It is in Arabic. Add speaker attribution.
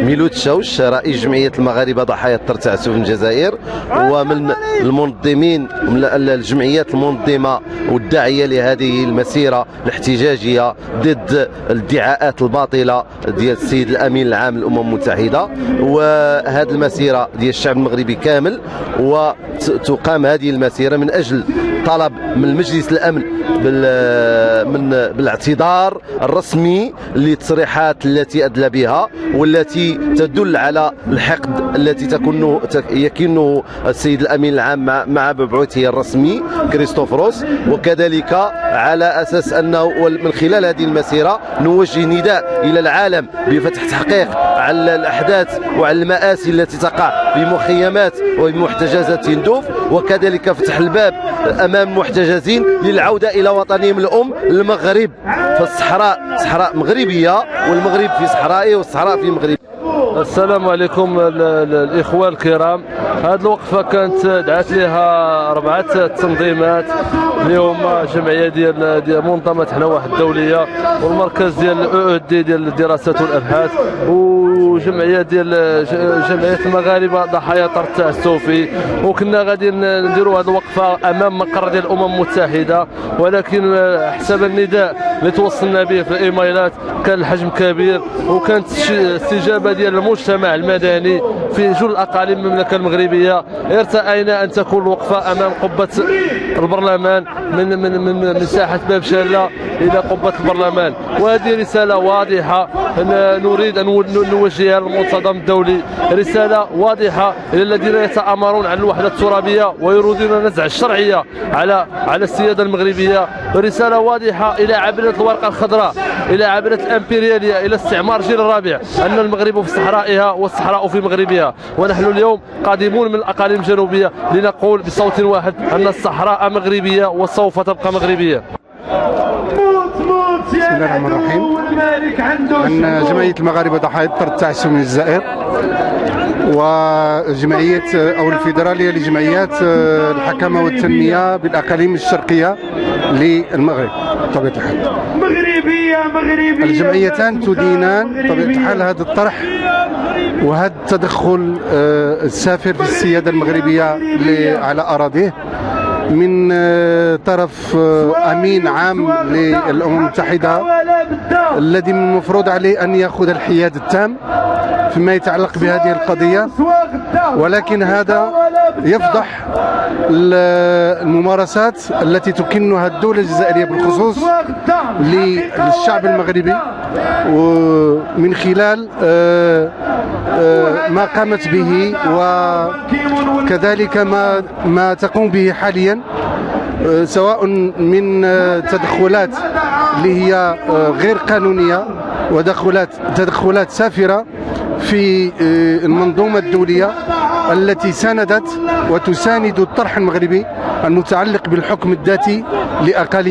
Speaker 1: ميلود شوش رئيس جمعية المغاربة ضحايا التعسف من الجزائر، ومن المنظمين الجمعيات المنظمة والداعية لهذه المسيرة الاحتجاجية ضد الادعاءات الباطلة ديال السيد الأمين العام للأمم المتحدة. وهذه المسيرة ديال الشعب المغربي كامل، وتقام هذه المسيرة من أجل طلب من المجلس الأمن بالاعتذار الرسمي للتصريحات التي أدلى بها والتي تدل على الحقد التي يكنه السيد الأمين العام مع مبعوثه الرسمي كريستوفروس. وكذلك على أساس أنه من خلال هذه المسيرة نوجه نداء إلى العالم بفتح تحقيق على الأحداث وعلى المآسي التي تقع في مخيمات ومحتجزات تندوف، وكذلك فتح الباب أمام المحتجزين للعودة إلى وطنهم الأم المغرب. فالصحراء صحراء مغربية، والمغرب في صحرائه والصحراء في مغرب.
Speaker 2: السلام عليكم الإخوة الكرام. هذه الوقفة كانت دعت لها 4 تنظيمات اللي هما جمعية ديال منظمة حنواح الدولية، والمركز ديال OED ديال الدراسات والأبحاث، وجمعية جمعية المغاربة ضحايا الطرد التعسفي. وكنا غادي نديروا هذه الوقفة أمام مقر ديال الأمم المتحدة، ولكن حسب النداء اللي توصلنا به في الإيميلات كان الحجم كبير، وكانت استجابة ديال المجتمع المدني في جل الاقاليم المملكه المغربيه. ارتأينا ان تكون الوقفه امام قبه البرلمان من ساحه باب شاله الى قبه البرلمان، وهذه رساله واضحه نريد ان نوجهها للمنتظم الدولي، رساله واضحه الى الذين يتآمرون على الوحده الترابيه ويريدون نزع الشرعيه على السياده المغربيه، رساله واضحه الى عابره الورقه الخضراء، الى عابره الامبرياليه، الى استعمار الجيل الرابع، ان المغرب في صحرائها والصحراء في مغربها. ونحن اليوم قادمون من الاقاليم الجنوبيه لنقول بصوت واحد ان الصحراء مغربيه وسوف تبقى مغربيه.
Speaker 3: بسم الله الرحمن الرحيم. عن جمعية المغاربة ضحايا الطرد التعسفي من الجزائر، وجمعية أو الفيدرالية لجمعيات الحكمة والتنمية بالأقاليم الشرقية للمغرب بطبيعة الحال. الجمعيتان تدينان بطبيعة الحال هذا الطرح وهذا التدخل السافر في السيادة المغربية على أراضيه من طرف أمين عام للأمم المتحدة الذي من المفروض عليه أن يأخذ الحياد التام فيما يتعلق بهذه القضية، ولكن هذا يفضح الممارسات التي تكنها الدولة الجزائرية بالخصوص للشعب المغربي، ومن خلال ما قامت به وكذلك ما تقوم به حاليا، سواء من تدخلات اللي هي غير قانونية وتدخلات سافرة في المنظومة الدولية التي ساندت وتساند الطرح المغربي المتعلق بالحكم الذاتي لأقاليم